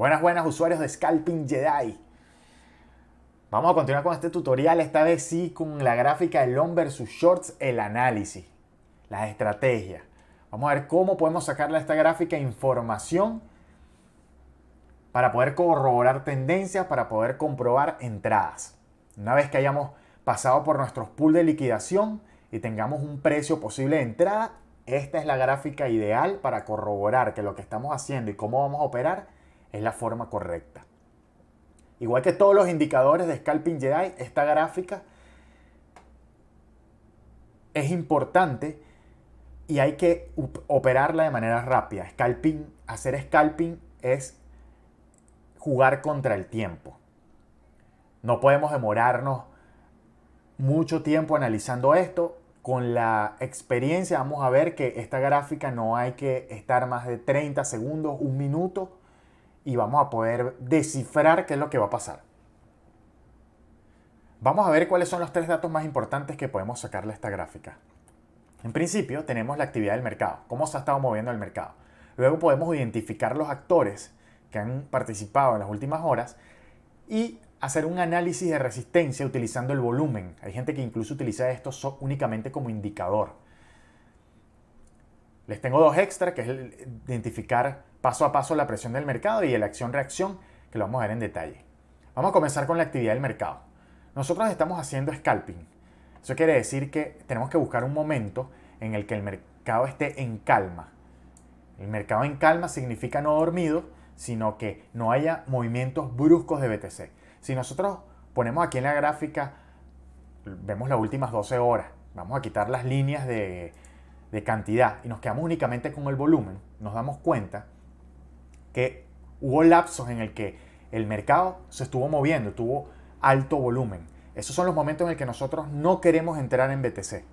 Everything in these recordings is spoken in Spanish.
Buenas usuarios de Scalping Jedi. Vamos a continuar con este tutorial, esta vez sí con la gráfica de long versus shorts, el análisis, las estrategias. Vamos a ver cómo podemos sacarle a esta gráfica información para poder corroborar tendencias, para poder comprobar entradas. Una vez que hayamos pasado por nuestros pools de liquidación y tengamos un precio posible de entrada, esta es la gráfica ideal para corroborar que lo que estamos haciendo y cómo vamos a operar es la forma correcta. Igual que todos los indicadores de Scalping Jedi, esta gráfica es importante y hay que operarla de manera rápida. Hacer scalping es jugar contra el tiempo. No podemos demorarnos mucho tiempo analizando esto. Con la experiencia vamos a ver que esta gráfica no hay que estar más de 30 segundos, un minuto, y vamos a poder descifrar qué es lo que va a pasar. Vamos a ver cuáles son los tres datos más importantes que podemos sacarle a esta gráfica. En principio tenemos la actividad del mercado, cómo se ha estado moviendo el mercado. Luego podemos identificar los actores que han participado en las últimas horas y hacer un análisis de resistencia utilizando el volumen. Hay gente que incluso utiliza esto únicamente como indicador. Les tengo dos extras, que es identificar paso a paso la presión del mercado y el acción-reacción, que lo vamos a ver en detalle. Vamos a comenzar con la actividad del mercado. Nosotros estamos haciendo scalping. Eso quiere decir que tenemos que buscar un momento en el que el mercado esté en calma. El mercado en calma significa no dormido, sino que no haya movimientos bruscos de BTC. Si nosotros ponemos aquí en la gráfica, vemos las últimas 12 horas, vamos a quitar las líneas de cantidad y nos quedamos únicamente con el volumen, nos damos cuenta que hubo lapsos en el que el mercado se estuvo moviendo, tuvo alto volumen. Esos son los momentos en el que nosotros no queremos entrar en BTC.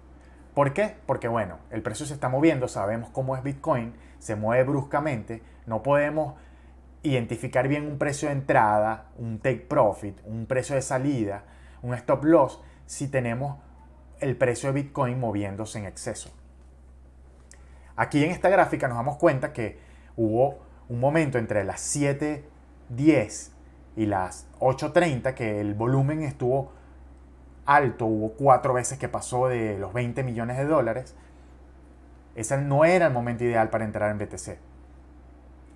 ¿Por qué? Porque bueno, el precio se está moviendo, sabemos cómo es Bitcoin, se mueve bruscamente, no podemos identificar bien un precio de entrada, un take profit, un precio de salida, un stop loss, si tenemos el precio de Bitcoin moviéndose en exceso. Aquí en esta gráfica nos damos cuenta que hubo un momento entre las 7:10 y las 8:30 que el volumen estuvo alto, hubo 4 veces que pasó de los 20 millones de dólares. Ese no era el momento ideal para entrar en BTC.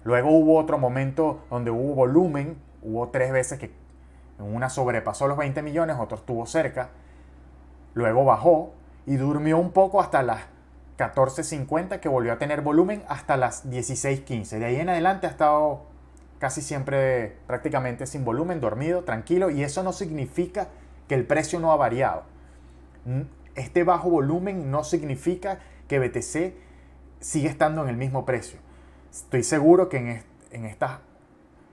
Luego hubo otro momento donde hubo volumen, hubo 3 veces que una sobrepasó los 20 millones, otro estuvo cerca, luego bajó y durmió un poco hasta las 14:50 que volvió a tener volumen hasta las 16:15. De ahí en adelante ha estado casi siempre prácticamente sin volumen, dormido, tranquilo, y eso no significa que el precio no ha variado. Este bajo volumen no significa que BTC sigue estando en el mismo precio. Estoy seguro que en este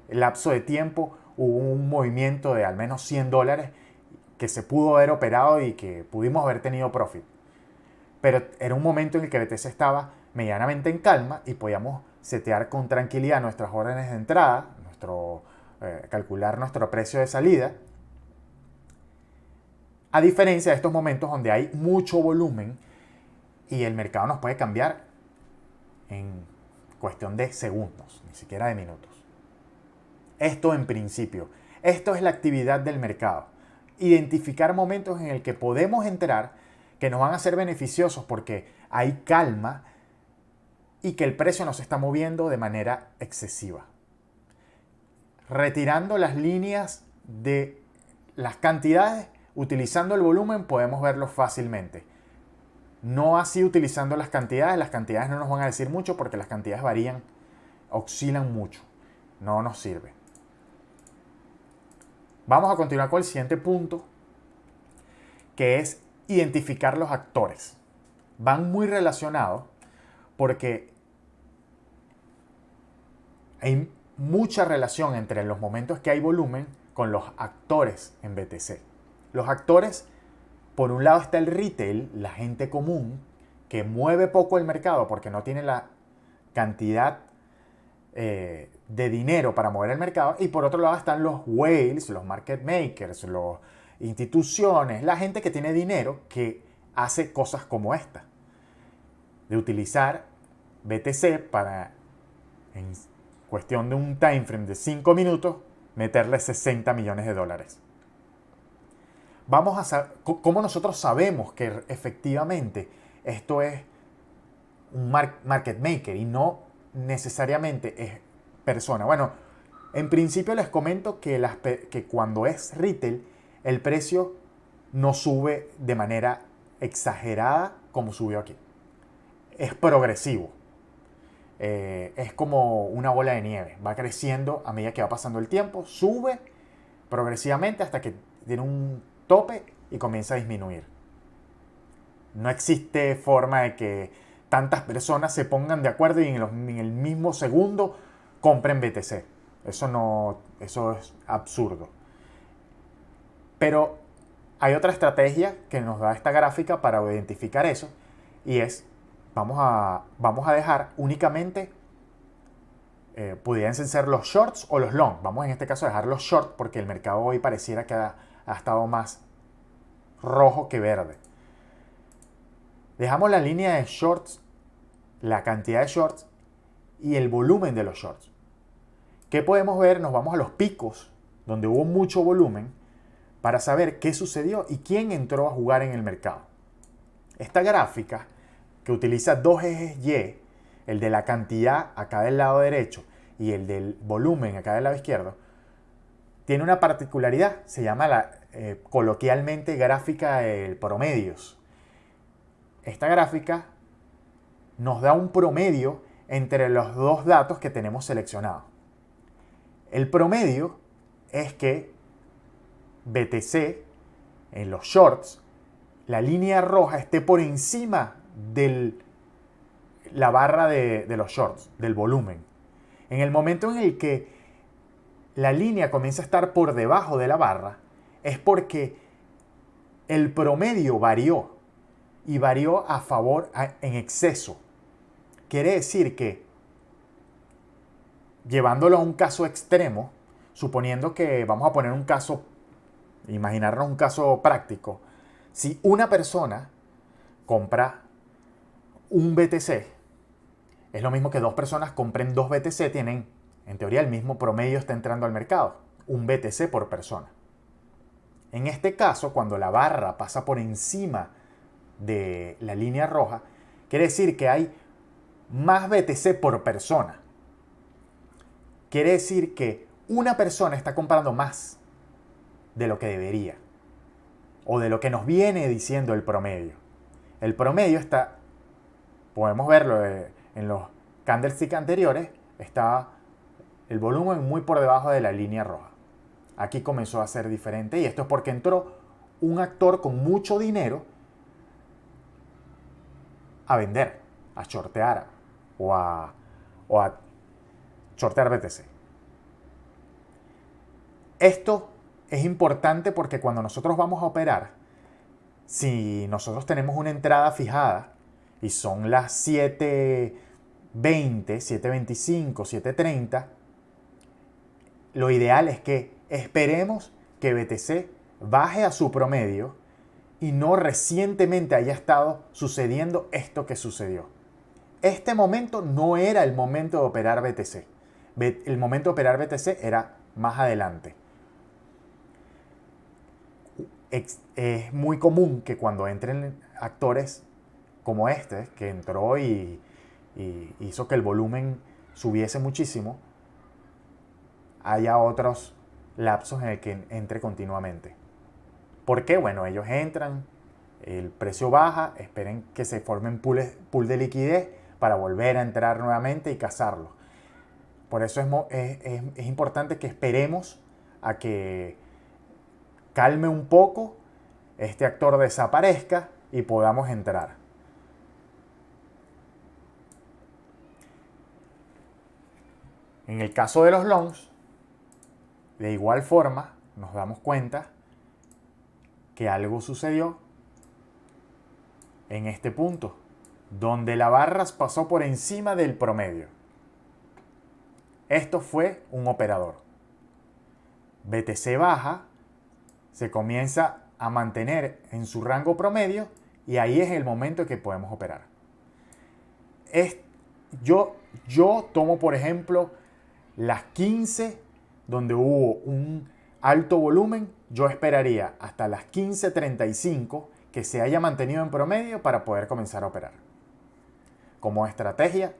lapso de tiempo hubo un movimiento de al menos $100 que se pudo haber operado y que pudimos haber tenido profit. Pero era un momento en el que BTC estaba medianamente en calma y podíamos setear con tranquilidad nuestras órdenes de entrada, calcular nuestro precio de salida. A diferencia de estos momentos donde hay mucho volumen y el mercado nos puede cambiar en cuestión de segundos, ni siquiera de minutos. Esto en principio. Esto es la actividad del mercado. Identificar momentos en el que podemos entrar que nos van a ser beneficiosos porque hay calma y que el precio no se está moviendo de manera excesiva. Retirando las líneas de las cantidades, utilizando el volumen podemos verlo fácilmente. No así utilizando las cantidades no nos van a decir mucho porque las cantidades varían, oscilan mucho, no nos sirve. Vamos a continuar con el siguiente punto, que es identificar los actores. Van muy relacionados porque hay mucha relación entre los momentos que hay volumen con los actores en BTC. Los actores, por un lado está el retail, la gente común, que mueve poco el mercado porque no tiene la cantidad de dinero para mover el mercado. Y por otro lado están los whales, los market makers, las instituciones, la gente que tiene dinero que hace cosas como esta. De utilizar BTC para cuestión de un time frame de 5 minutos, meterle 60 millones de dólares. ¿Cómo nosotros sabemos que efectivamente esto es un market maker y no necesariamente es persona? Bueno, en principio les comento que cuando es retail, el precio no sube de manera exagerada como subió aquí. Es progresivo. Es como una bola de nieve. Va creciendo a medida que va pasando el tiempo, sube progresivamente hasta que tiene un tope y comienza a disminuir. No existe forma de que tantas personas se pongan de acuerdo y en el mismo segundo compren BTC. Eso es absurdo. Pero hay otra estrategia que nos da esta gráfica para identificar eso, y es, vamos a dejar únicamente, pudieran ser los shorts o los long. Vamos en este caso a dejar los shorts porque el mercado hoy pareciera que ha estado más rojo que verde. Dejamos la línea de shorts, la cantidad de shorts y el volumen de los shorts. ¿Qué podemos ver? Nos vamos a los picos donde hubo mucho volumen para saber qué sucedió y quién entró a jugar en el mercado. Esta gráfica, que utiliza dos ejes Y, el de la cantidad acá del lado derecho y el del volumen acá del lado izquierdo, tiene una particularidad, se llama coloquialmente gráfica de promedios. Esta gráfica nos da un promedio entre los dos datos que tenemos seleccionados. El promedio es que BTC en los shorts, la línea roja esté por encima de la barra de los shorts, del volumen. En el momento en el que la línea comienza a estar por debajo de la barra, es porque el promedio varió y varió en exceso. Quiere decir que, llevándolo a un caso extremo, suponiendo que vamos a poner un caso, imaginarnos un caso práctico, si una persona compra un BTC, es lo mismo que dos personas compren dos BTC, tienen, en teoría, el mismo promedio está entrando al mercado, un BTC por persona. En este caso, cuando la barra pasa por encima de la línea roja, quiere decir que hay más BTC por persona. Quiere decir que una persona está comprando más de lo que debería, o de lo que nos viene diciendo el promedio. El promedio está, podemos verlo en los candlesticks anteriores, está el volumen muy por debajo de la línea roja. Aquí comenzó a ser diferente y esto es porque entró un actor con mucho dinero a vender, a shortear o a shortear BTC. Esto es importante porque cuando nosotros vamos a operar, si nosotros tenemos una entrada fijada y son las 7:20, 7:25, 7:30, lo ideal es que esperemos que BTC baje a su promedio y no recientemente haya estado sucediendo esto que sucedió. Este momento no era el momento de operar BTC. El momento de operar BTC era más adelante. Es muy común que cuando entren actores como este, que entró y hizo que el volumen subiese muchísimo, haya otros lapsos en el que entre continuamente. ¿Por qué? Bueno, ellos entran, el precio baja, esperen que se formen pool de liquidez para volver a entrar nuevamente y cazarlo. Por eso es importante que esperemos a que calme un poco, este actor desaparezca y podamos entrar. En el caso de los longs, de igual forma, nos damos cuenta que algo sucedió en este punto, donde la barra pasó por encima del promedio. Esto fue un operador. BTC baja, se comienza a mantener en su rango promedio y ahí es el momento en que podemos operar. Yo tomo, por ejemplo, las 15 donde hubo un alto volumen, yo esperaría hasta las 15:35 que se haya mantenido en promedio para poder comenzar a operar. Como estrategia,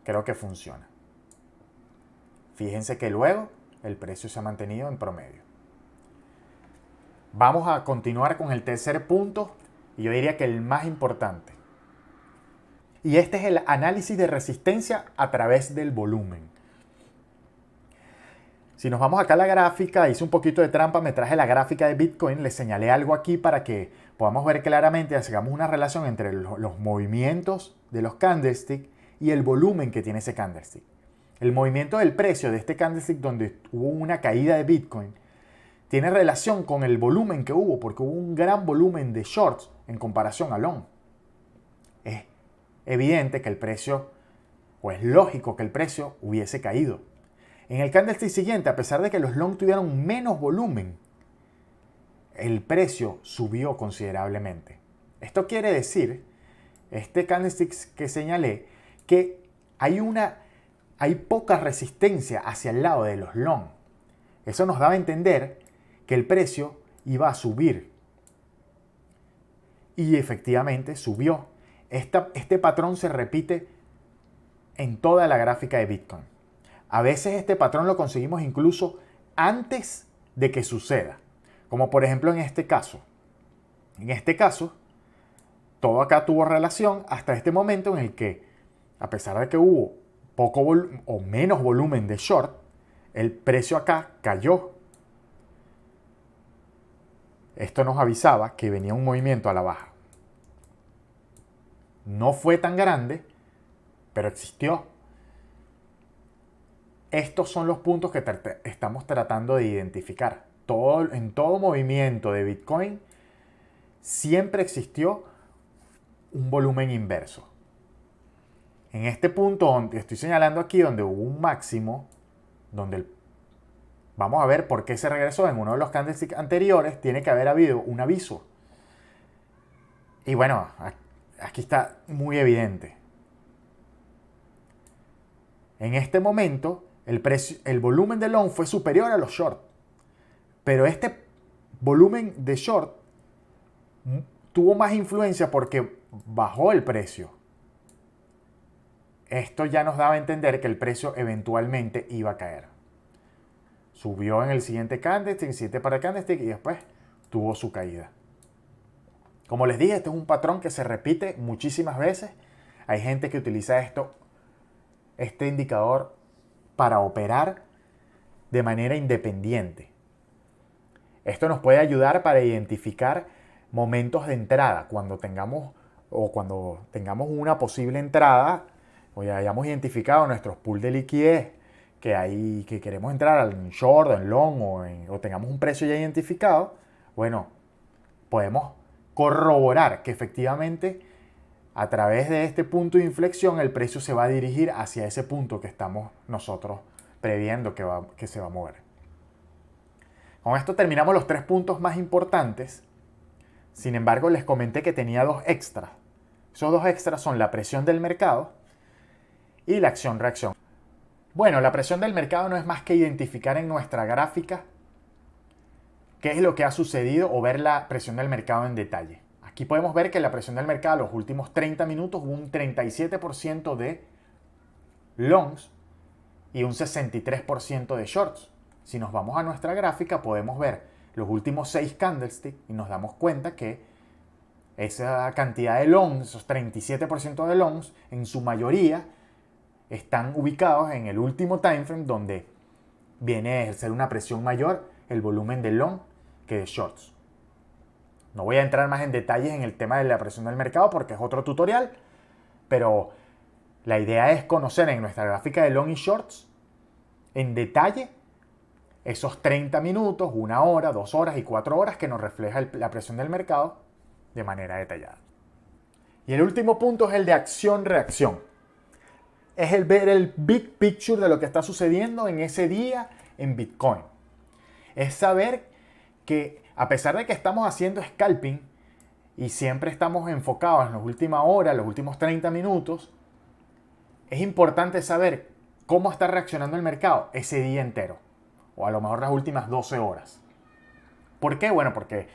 creo que funciona. Fíjense que luego el precio se ha mantenido en promedio. Vamos a continuar con el tercer punto, y yo diría que el más importante. Y este es el análisis de resistencia a través del volumen. Si nos vamos acá a la gráfica, hice un poquito de trampa, me traje la gráfica de Bitcoin, le señalé algo aquí para que podamos ver claramente, hagamos una relación entre los movimientos de los candlesticks y el volumen que tiene ese candlestick. El movimiento del precio de este candlestick donde hubo una caída de Bitcoin tiene relación con el volumen que hubo, porque hubo un gran volumen de shorts en comparación a long. Es evidente que el precio, o es lógico que el precio hubiese caído. En el candlestick siguiente, a pesar de que los long tuvieron menos volumen, el precio subió considerablemente. Esto quiere decir, este candlestick que señalé, que hay poca resistencia hacia el lado de los long. Eso nos daba a entender que el precio iba a subir. Y efectivamente subió. Este patrón se repite en toda la gráfica de Bitcoin. A veces este patrón lo conseguimos incluso antes de que suceda. Como por ejemplo en este caso. En este caso, todo acá tuvo relación hasta este momento en el que, a pesar de que hubo poco o menos volumen de short, el precio acá cayó. Esto nos avisaba que venía un movimiento a la baja. No fue tan grande, pero existió. Estos son los puntos que estamos tratando de identificar. En todo movimiento de Bitcoin siempre existió un volumen inverso. En este punto donde estoy señalando aquí, donde hubo un máximo, vamos a ver por qué se regresó en uno de los candlesticks anteriores, tiene que haber habido un aviso. Y bueno, aquí está muy evidente. En este momento, el volumen de long fue superior a los short. Pero este volumen de short tuvo más influencia porque bajó el precio. Esto ya nos daba a entender que el precio eventualmente iba a caer. Subió en el siguiente candlestick, en el siguiente par de candlestick y después tuvo su caída. Como les dije, este es un patrón que se repite muchísimas veces. Hay gente que utiliza este indicador para operar de manera independiente. Esto nos puede ayudar para identificar momentos de entrada cuando tengamos una posible entrada o ya hayamos identificado nuestros pools de liquidez que queremos entrar en short, en long o tengamos un precio ya identificado. Bueno, podemos corroborar que efectivamente a través de este punto de inflexión el precio se va a dirigir hacia ese punto que estamos nosotros previendo que se va a mover. Con esto terminamos los 3 puntos más importantes. Sin embargo, les comenté que tenía 2 extras. Esos 2 extras son la presión del mercado y la acción-reacción. Bueno, la presión del mercado no es más que identificar en nuestra gráfica qué es lo que ha sucedido o ver la presión del mercado en detalle. Aquí podemos ver que la presión del mercado los últimos 30 minutos hubo un 37% de longs y un 63% de shorts. Si nos vamos a nuestra gráfica podemos ver los últimos 6 candlesticks y nos damos cuenta que esa cantidad de longs, esos 37% de longs, en su mayoría están ubicados en el último timeframe donde viene a ejercer una presión mayor el volumen de long que de shorts. No voy a entrar más en detalles en el tema de la presión del mercado porque es otro tutorial, pero la idea es conocer en nuestra gráfica de long y shorts en detalle esos 30 minutos, 1 hora, 2 horas y 4 horas que nos refleja la presión del mercado de manera detallada. Y el último punto es el de acción-reacción. Es el ver el big picture de lo que está sucediendo en ese día en Bitcoin. Es saber que a pesar de que estamos haciendo scalping y siempre estamos enfocados en las últimas horas, los últimos 30 minutos, es importante saber cómo está reaccionando el mercado ese día entero, o a lo mejor las últimas 12 horas. ¿Por qué? Bueno, porque,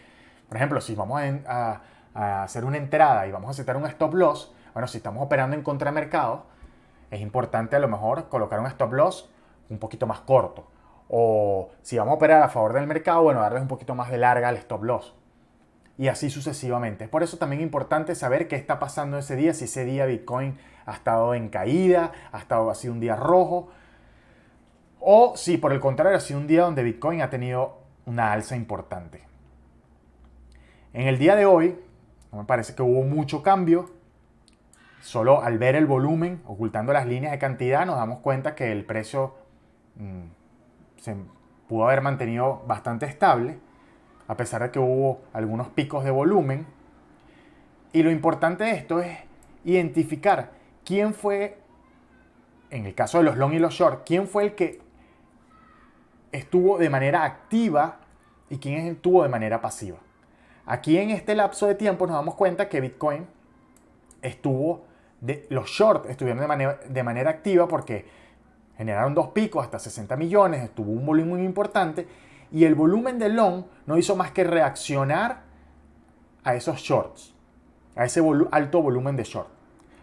por ejemplo, si vamos a hacer una entrada y vamos a setar un stop loss, bueno, si estamos operando en contramercado, es importante a lo mejor colocar un stop loss un poquito más corto. O si vamos a operar a favor del mercado, bueno, darles un poquito más de larga al stop loss. Y así sucesivamente. Es por eso también importante saber qué está pasando ese día, si ese día Bitcoin ha estado en caída, ha sido un día rojo, o si por el contrario ha sido un día donde Bitcoin ha tenido una alza importante. En el día de hoy, no me parece que hubo mucho cambio. Solo al ver el volumen, ocultando las líneas de cantidad, nos damos cuenta que el precio se pudo haber mantenido bastante estable, a pesar de que hubo algunos picos de volumen. Y lo importante de esto es identificar quién fue, en el caso de los long y los short, quién fue el que estuvo de manera activa y quién estuvo de manera pasiva. Aquí en este lapso de tiempo nos damos cuenta que Bitcoin los short estuvieron de manera activa porque generaron 2 picos hasta 60 millones, estuvo un volumen muy importante y el volumen de long no hizo más que reaccionar a esos shorts, a ese alto volumen de short.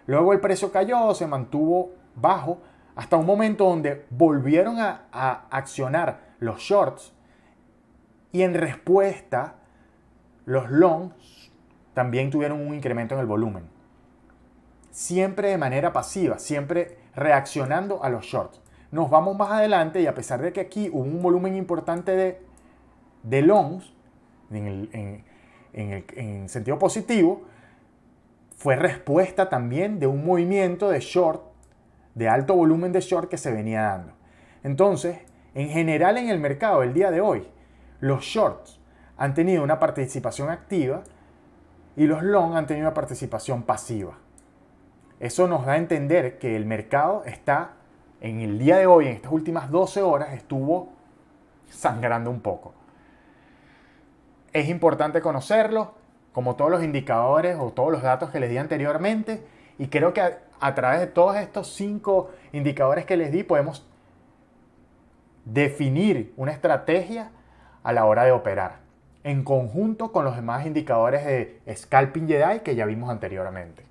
Luego el precio cayó, se mantuvo bajo hasta un momento donde volvieron a accionar los shorts y en respuesta los longs también tuvieron un incremento en el volumen. Siempre de manera pasiva, siempre reaccionando a los shorts. Nos vamos más adelante y a pesar de que aquí hubo un volumen importante de longs, en sentido positivo, fue respuesta también de un movimiento de short, de alto volumen de short que se venía dando. Entonces, en general en el mercado el día de hoy, los shorts han tenido una participación activa y los long han tenido una participación pasiva. Eso nos da a entender que el mercado está, en el día de hoy, en estas últimas 12 horas, estuvo sangrando un poco. Es importante conocerlo, como todos los indicadores o todos los datos que les di anteriormente, y creo que a través de todos estos 5 indicadores que les di podemos definir una estrategia a la hora de operar, en conjunto con los demás indicadores de Scalping Jedi que ya vimos anteriormente.